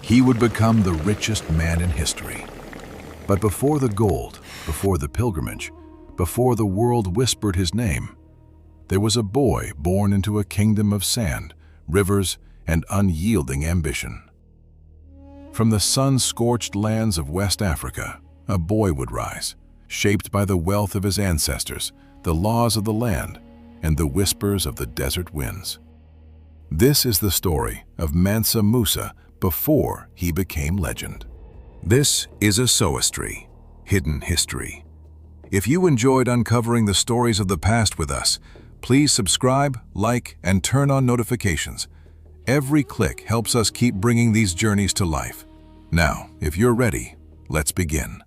He would become the richest man in history. But before the gold, before the pilgrimage, before the world whispered his name, there was a boy born into a kingdom of sand, rivers, and unyielding ambition. From the sun-scorched lands of West Africa, a boy would rise, shaped by the wealth of his ancestors, the laws of the land, and the whispers of the desert winds. This is the story of Mansa Musa before he became legend. This is Esoistry, hidden history. If you enjoyed uncovering the stories of the past with us, please subscribe, like, and turn on notifications. Every click helps us keep bringing these journeys to life. Now, if you're ready, let's begin.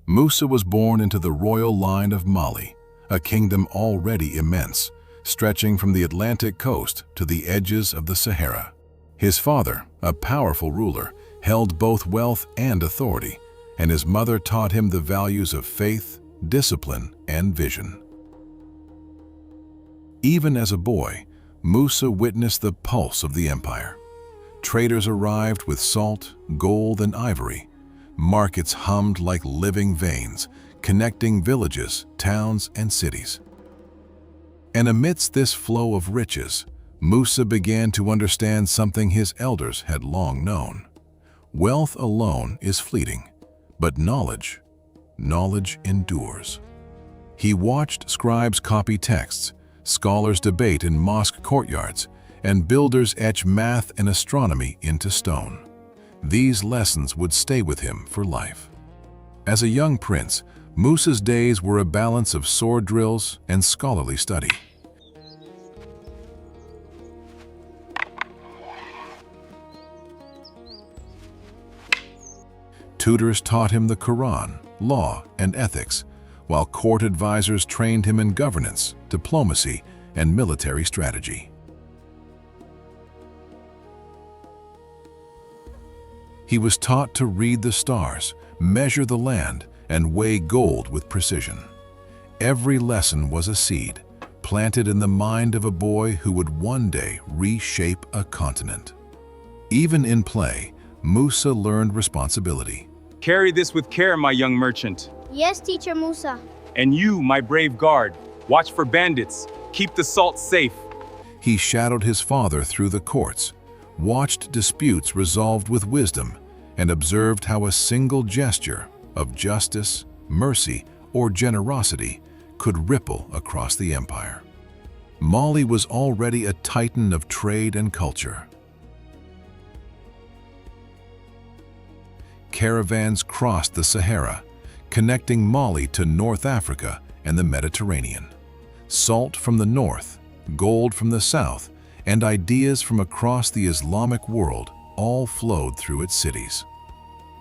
Musa was born into the royal line of Mali, a kingdom already immense, stretching from the Atlantic coast to the edges of the Sahara. His father, a powerful ruler, held both wealth and authority, and his mother taught him the values of faith, discipline, and vision. Even as a boy, Musa witnessed the pulse of the empire. Traders arrived with salt, gold, and ivory. Markets hummed like living veins, connecting villages, towns, and cities. And amidst this flow of riches, Musa began to understand something his elders had long known. Wealth alone is fleeting, but knowledge endures. He watched scribes copy texts, scholars debate in mosque courtyards, and builders etch math and astronomy into stone. These lessons would stay with him for life. As a young prince, Musa's days were a balance of sword drills and scholarly study. Tutors taught him the Quran, law, and ethics, while court advisors trained him in governance, diplomacy, and military strategy. He was taught to read the stars, measure the land, and weigh gold with precision. Every lesson was a seed, planted in the mind of a boy who would one day reshape a continent. Even in play, Musa learned responsibility. Carry this with care, my young merchant. Yes, Teacher Musa. And you, my brave guard, watch for bandits. Keep the salt safe. He shadowed his father through the courts, watched disputes resolved with wisdom, and observed how a single gesture of justice, mercy, or generosity could ripple across the empire. Mali was already a titan of trade and culture. Caravans crossed the Sahara, connecting Mali to North Africa and the Mediterranean. Salt from the north, gold from the south, and ideas from across the Islamic world all flowed through its cities.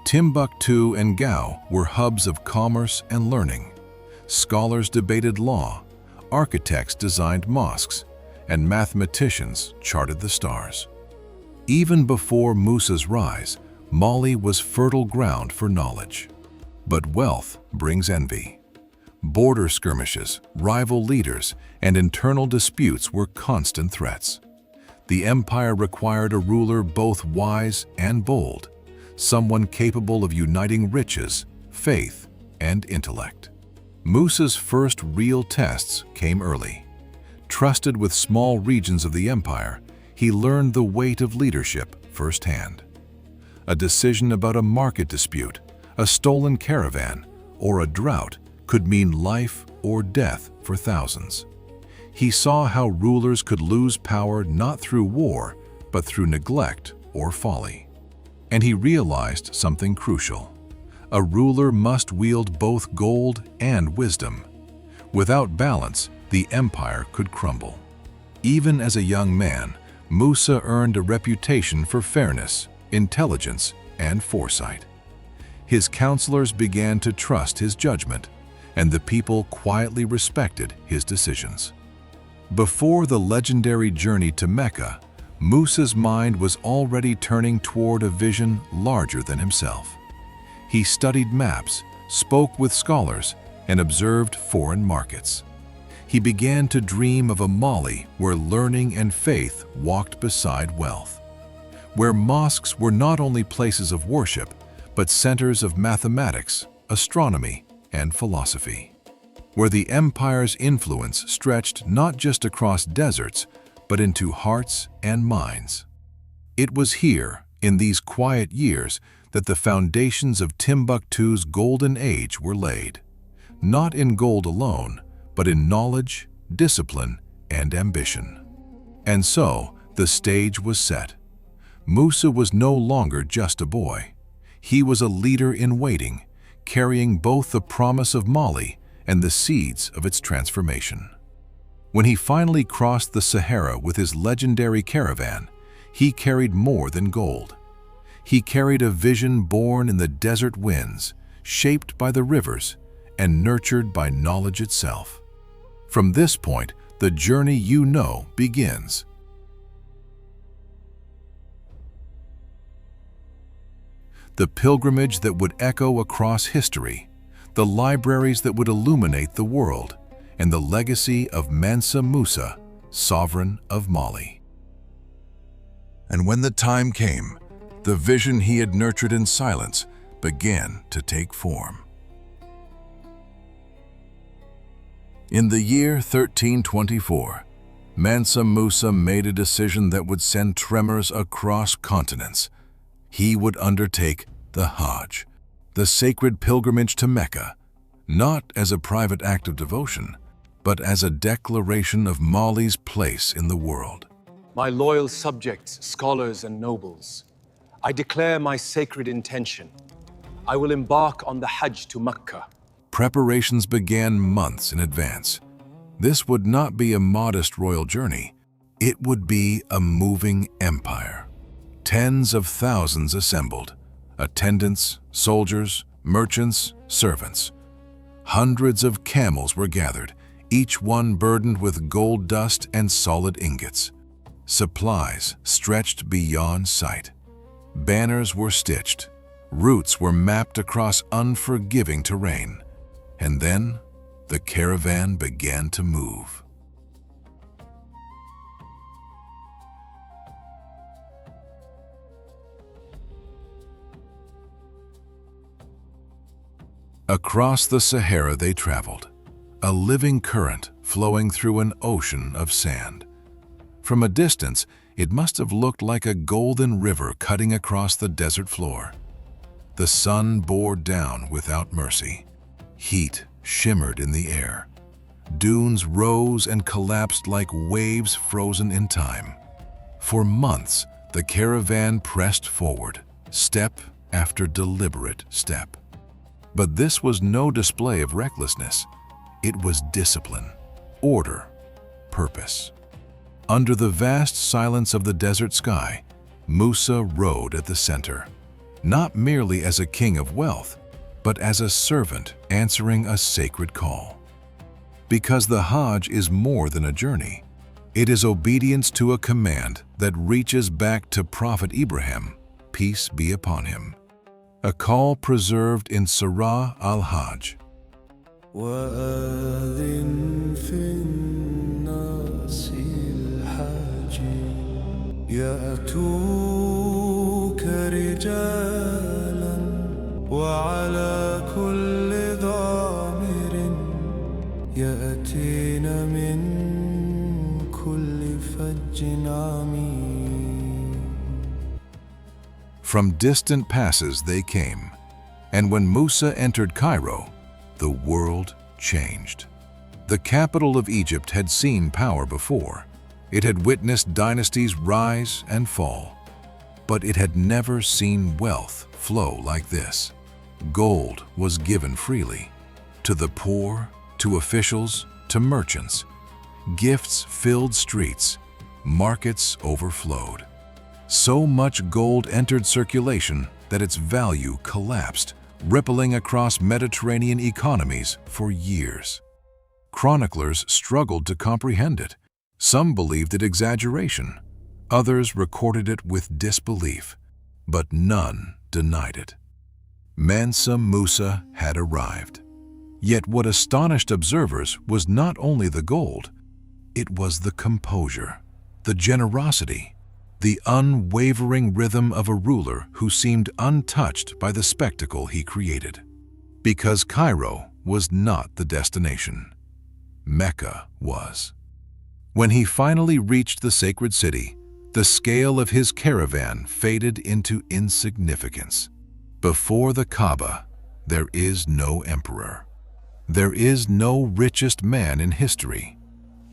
Timbuktu and Gao were hubs of commerce and learning. Scholars debated law, architects designed mosques, and mathematicians charted the stars. Even before Musa's rise, Mali was fertile ground for knowledge. But wealth brings envy. Border skirmishes, rival leaders, and internal disputes were constant threats. The empire required a ruler both wise and bold, someone capable of uniting riches, faith, and intellect. Musa's first real tests came early. Trusted with small regions of the empire, he learned the weight of leadership firsthand. A decision about a market dispute, a stolen caravan, or a drought could mean life or death for thousands. He saw how rulers could lose power not through war, but through neglect or folly. And he realized something crucial. A ruler must wield both gold and wisdom. Without balance, the empire could crumble. Even as a young man, Musa earned a reputation for fairness, intelligence, and foresight. His counselors began to trust his judgment, and the people quietly respected his decisions. Before the legendary journey to Mecca, Musa's mind was already turning toward a vision larger than himself. He studied maps, spoke with scholars, and observed foreign markets. He began to dream of a Mali where learning and faith walked beside wealth, where mosques were not only places of worship, but centers of mathematics, astronomy, and philosophy, where the empire's influence stretched not just across deserts, but into hearts and minds. It was here, in these quiet years, that the foundations of Timbuktu's golden age were laid, not in gold alone, but in knowledge, discipline, and ambition. And so, the stage was set. Musa was no longer just a boy. He was a leader in waiting, carrying both the promise of Mali and the seeds of its transformation. When he finally crossed the Sahara with his legendary caravan, he carried more than gold. He carried a vision born in the desert winds, shaped by the rivers, and nurtured by knowledge itself. From this point, the journey you know begins. The pilgrimage that would echo across history, the libraries that would illuminate the world, and the legacy of Mansa Musa, sovereign of Mali. And when the time came, the vision he had nurtured in silence began to take form. In the year 1324, Mansa Musa made a decision that would send tremors across continents. He would undertake the Hajj, the sacred pilgrimage to Mecca, not as a private act of devotion, but as a declaration of Mali's place in the world. My loyal subjects, scholars, and nobles, I declare my sacred intention. I will embark on the Hajj to Mecca. Preparations began months in advance. This would not be a modest royal journey. It would be a moving empire. Tens of thousands assembled, attendants, soldiers, merchants, servants. Hundreds of camels were gathered, each one burdened with gold dust and solid ingots. Supplies stretched beyond sight. Banners were stitched. Routes were mapped across unforgiving terrain. And then, the caravan began to move. Across the Sahara they traveled, a living current flowing through an ocean of sand. From a distance, it must have looked like a golden river cutting across the desert floor. The sun bore down without mercy. Heat shimmered in the air. Dunes rose and collapsed like waves frozen in time. For months, the caravan pressed forward, step after deliberate step. But this was no display of recklessness. It was discipline, order, purpose. Under the vast silence of the desert sky, Musa rode at the center, not merely as a king of wealth, but as a servant answering a sacred call. Because the Hajj is more than a journey. It is obedience to a command that reaches back to Prophet Ibrahim, peace be upon him. A call preserved in Surah al-Hajj. وَأَذِنْ فِي النَّاسِ الْحَاجِ يَأْتُوكَ رِجَالًا وَعَلَى كُلِّ ضَامِرٍ يَأْتِينَ مِنْ كُلِّ فَجٍّ عَمِيقٍ. From distant passes they came, and when Musa entered Cairo, the world changed. The capital of Egypt had seen power before. It had witnessed dynasties rise and fall. But it had never seen wealth flow like this. Gold was given freely, to the poor, to officials, to merchants. Gifts filled streets, markets overflowed. So much gold entered circulation that its value collapsed, rippling across Mediterranean economies for years. Chroniclers struggled to comprehend it. Some believed it exaggeration. Others recorded it with disbelief, but none denied it. Mansa Musa had arrived. Yet what astonished observers was not only the gold, it was the composure, the generosity, the unwavering rhythm of a ruler who seemed untouched by the spectacle he created. Because Cairo was not the destination. Mecca was. When he finally reached the sacred city, the scale of his caravan faded into insignificance. Before the Kaaba, there is no emperor. There is no richest man in history.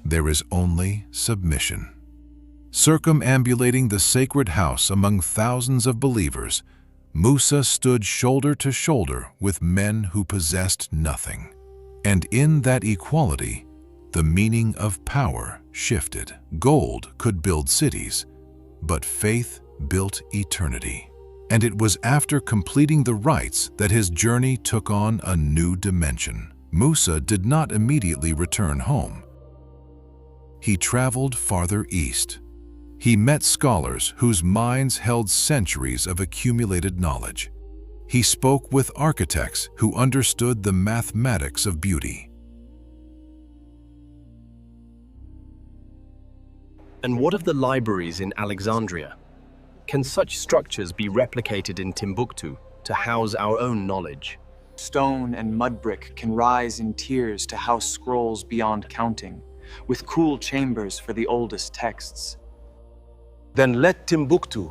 There is only submission. Circumambulating the sacred house among thousands of believers, Musa stood shoulder to shoulder with men who possessed nothing. And in that equality, the meaning of power shifted. Gold could build cities, but faith built eternity. And it was after completing the rites that his journey took on a new dimension. Musa did not immediately return home. He traveled farther east. He met scholars whose minds held centuries of accumulated knowledge. He spoke with architects who understood the mathematics of beauty. And what of the libraries in Alexandria? Can such structures be replicated in Timbuktu to house our own knowledge? Stone and mud brick can rise in tiers to house scrolls beyond counting, with cool chambers for the oldest texts. Then let Timbuktu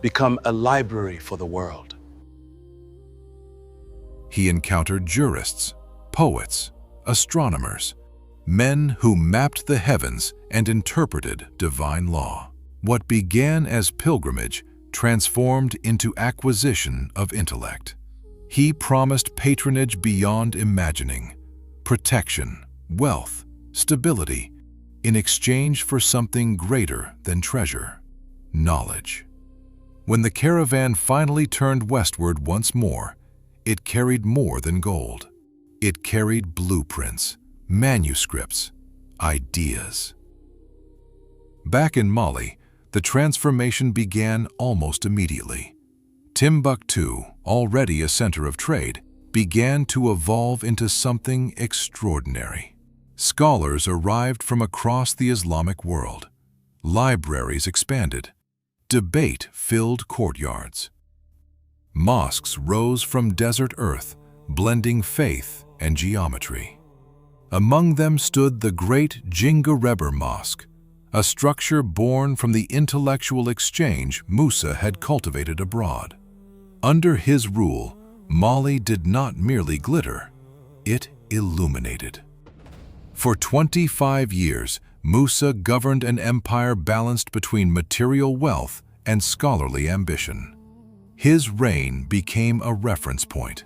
become a library for the world. He encountered jurists, poets, astronomers, men who mapped the heavens and interpreted divine law. What began as pilgrimage transformed into acquisition of intellect. He promised patronage beyond imagining, protection, wealth, stability, in exchange for something greater than treasure. Knowledge. When the caravan finally turned westward once more, it carried more than gold. It carried blueprints, manuscripts, ideas. Back in Mali, the transformation began almost immediately. Timbuktu, already a center of trade, began to evolve into something extraordinary. Scholars arrived from across the Islamic world. Libraries expanded. Debate filled courtyards. Mosques rose from desert earth, blending faith and geometry. Among them stood the great Jingareber Mosque, a structure born from the intellectual exchange Musa had cultivated abroad. Under his rule, Mali did not merely glitter, it illuminated. For 25 years, Musa governed an empire balanced between material wealth and scholarly ambition. His reign became a reference point.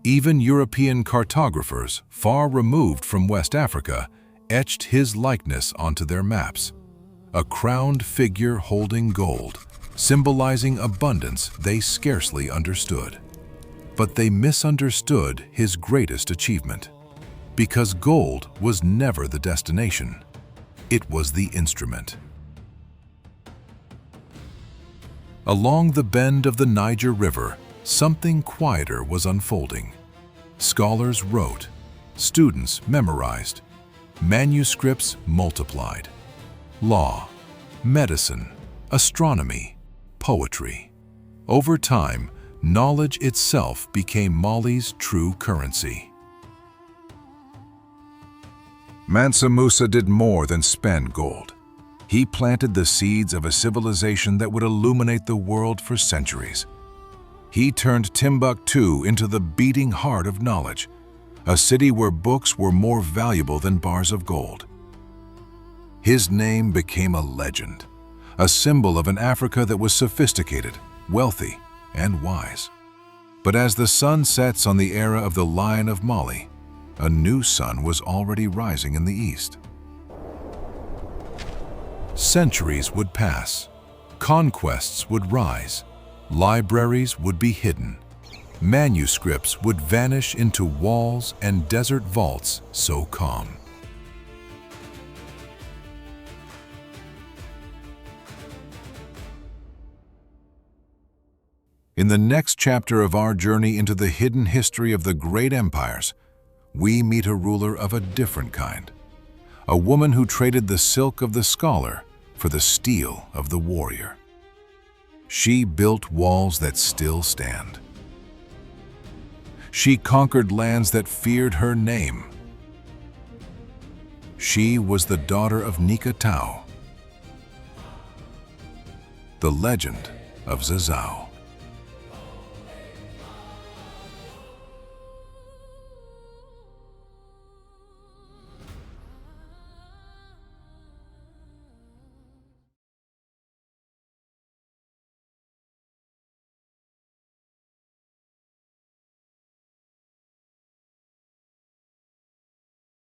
Even European cartographers, far removed from West Africa, etched his likeness onto their maps. A crowned figure holding gold, symbolizing abundance they scarcely understood. But they misunderstood his greatest achievement. Because gold was never the destination. It was the instrument. Along the bend of the Niger River, something quieter was unfolding. Scholars wrote, students memorized, manuscripts multiplied. Law, medicine, astronomy, poetry. Over time, knowledge itself became Mali's true currency. Mansa Musa did more than spend gold. He planted the seeds of a civilization that would illuminate the world for centuries. He turned Timbuktu into the beating heart of knowledge, a city where books were more valuable than bars of gold. His name became a legend, a symbol of an Africa that was sophisticated, wealthy, and wise. But as the sun sets on the era of the Lion of Mali, a new sun was already rising in the east. Centuries would pass, conquests would rise, libraries would be hidden, manuscripts would vanish into walls and desert vaults so calm. In the next chapter of our journey into the hidden history of the great empires, we meet a ruler of a different kind, a woman who traded the silk of the scholar for the steel of the warrior. She built walls that still stand. She conquered lands that feared her name. She was the daughter of Nikatau, the legend of Zazzau.